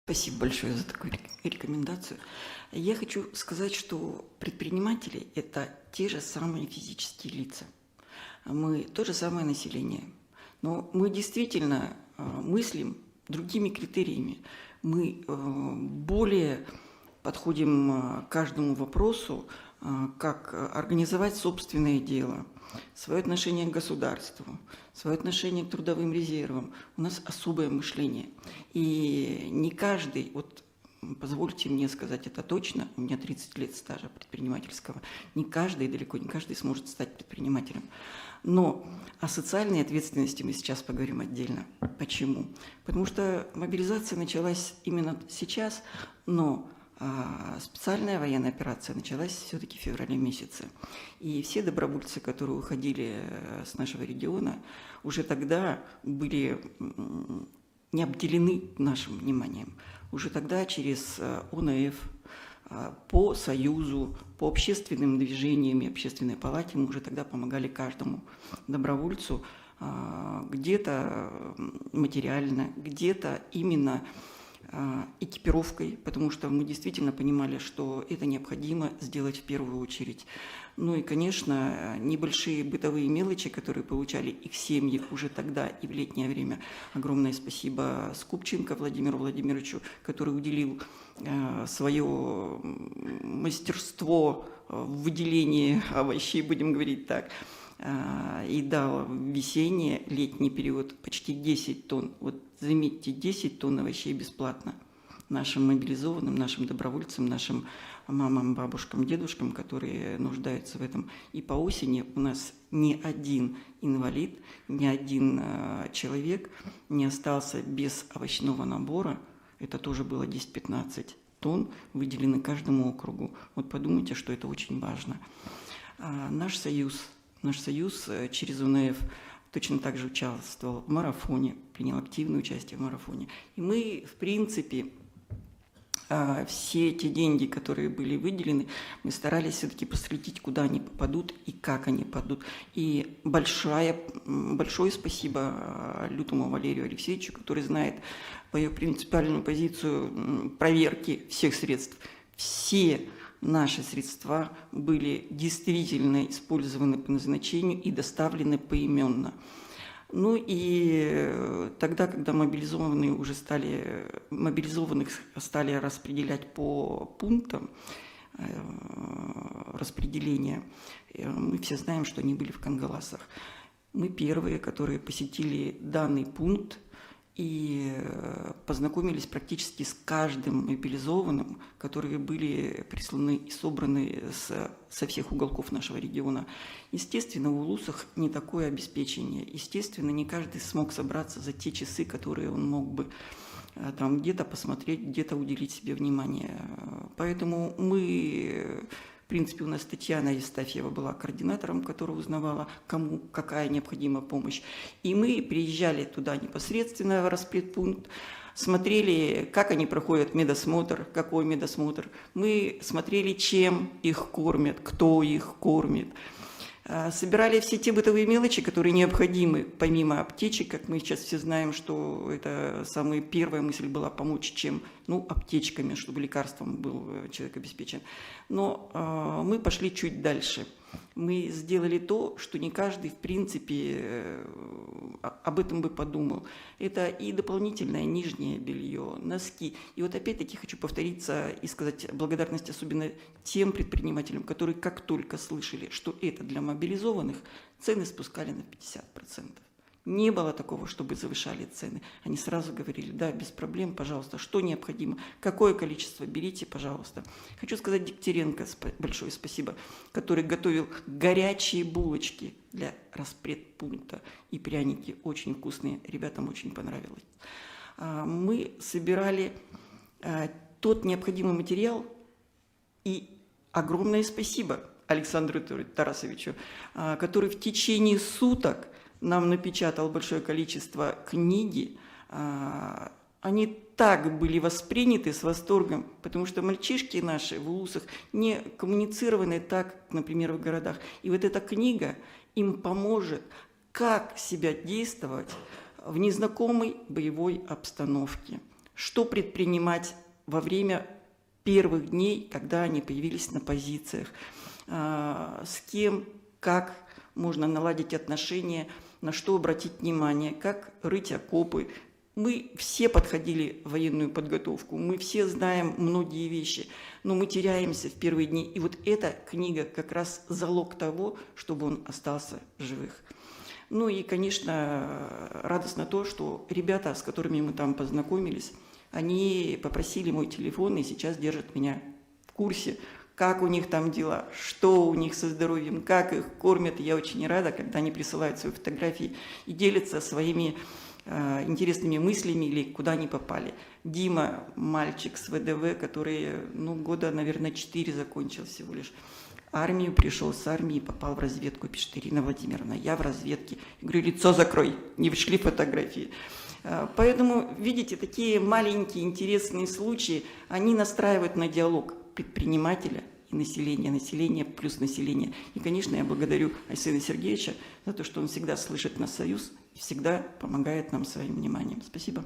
Спасибо большое за такую рекомендацию. Я хочу сказать, что предприниматели – это те же самые физические лица. Мы то же самое население. Но мы действительно мыслим другими критериями. Мы более подходим к каждому вопросу, как организовать собственное дело, свое отношение к государству, свое отношение к трудовым резервам. У нас особое мышление. И не каждый, вот позвольте мне сказать это точно, у меня 30 лет стажа предпринимательского, не каждый, далеко не каждый сможет стать предпринимателем. Но о социальной ответственности мы сейчас поговорим отдельно. Почему? Потому что мобилизация началась именно сейчас, но специальная военная операция началась все-таки в феврале месяце. И все добровольцы, которые уходили с нашего региона, уже тогда были не обделены нашим вниманием. Уже тогда через ОНФ, по Союзу, по общественным движениям и общественной палате мы уже тогда помогали каждому добровольцу где-то материально, где-то именно экипировкой, потому что мы действительно понимали, что это необходимо сделать в первую очередь. Ну и, конечно, небольшие бытовые мелочи, которые получали их семьи уже тогда и в летнее время. Огромное спасибо Скупченко Владимиру Владимировичу, который уделил свое мастерство в выделении овощей, будем говорить так, и дал в весенний, летний период почти 10 тонн. Вот заметьте, 10 тонн овощей бесплатно нашим мобилизованным, нашим добровольцам, нашим мамам, бабушкам, дедушкам, которые нуждаются в этом. И по осени у нас ни один инвалид, ни один человек не остался без овощного набора. Это тоже было 10-15 тонн, выделены каждому округу. Вот подумайте, что это очень важно. Наш союз через УНФ точно так же участвовал в марафоне, принял активное участие в марафоне. И мы, в принципе, все эти деньги, которые были выделены, мы старались все-таки проследить, куда они попадут и как они попадут. И большое спасибо Лютому Валерию Алексеевичу, который знает мою принципиальную позицию проверки всех средств. Все наши средства были действительно использованы по назначению и доставлены поименно. Ну и тогда, когда мобилизованных стали распределять по пунктам распределения, мы все знаем, что они были в Кангаласах. Мы первые, которые посетили данный пункт и познакомились практически с каждым мобилизованным, которые были присланы и собраны со всех уголков нашего региона. Естественно, в Улусах не такое обеспечение. Естественно, не каждый смог собраться за те часы, которые он мог бы там где-то посмотреть, где-то уделить себе внимание. Поэтому мы... В принципе, у нас Татьяна Евстафьева была координатором, которая узнавала, кому какая необходима помощь. И мы приезжали туда непосредственно в распредпункт, смотрели, как они проходят медосмотр, какой медосмотр. Мы смотрели, чем их кормят, кто их кормит. Собирали все те бытовые мелочи, которые необходимы, помимо аптечек, как мы сейчас все знаем, что это самая первая мысль была помочь чем? Ну, аптечками, чтобы лекарством был человек обеспечен. Но мы пошли чуть дальше. Мы сделали то, что не каждый, в принципе, об этом бы подумал. Это и дополнительное нижнее белье, носки. И вот опять-таки хочу повториться и сказать благодарность особенно тем предпринимателям, которые как только слышали, что это для мобилизованных, цены спускали на 50%. Не было такого, чтобы завышали цены. Они сразу говорили, да, без проблем, пожалуйста, что необходимо, какое количество, берите, пожалуйста. Хочу сказать Дегтяренко большое спасибо, который готовил горячие булочки для распредпункта и пряники очень вкусные, ребятам очень понравилось. Мы собирали тот необходимый материал, и огромное спасибо Александру Тарасовичу, который в течение суток нам напечатал большое количество книги. Они так были восприняты с восторгом, потому что мальчишки наши в Улусах не коммуницированы так, например, в городах. И вот эта книга им поможет, как себя действовать в незнакомой боевой обстановке. что предпринимать во время первых дней, когда они появились на позициях, с кем, как можно наладить отношения, на что обратить внимание, как рыть окопы. Мы все подходили в военную подготовку, мы все знаем многие вещи, но мы теряемся в первые дни. И вот эта книга как раз залог того, чтобы он остался в живых. Ну и, конечно, радостно то, что ребята, с которыми мы там познакомились, они попросили мой телефон и сейчас держат меня в курсе, как у них там дела, что у них со здоровьем, как их кормят. Я очень рада, когда они присылают свои фотографии и делятся своими интересными мыслями или куда они попали. Дима, мальчик с ВДВ, который, года, наверное, 4 закончил всего лишь. Армию пришел с армии, попал в разведку, пишет Ирина Владимировна. Я в разведке. Я говорю, лицо закрой, не вышли фотографии. Поэтому, видите, такие маленькие интересные случаи, они настраивают на диалог предпринимателя и населения, населения плюс население. И, конечно, я благодарю Айсена Сергеевича за то, что он всегда слышит наш союз и всегда помогает нам своим вниманием. Спасибо.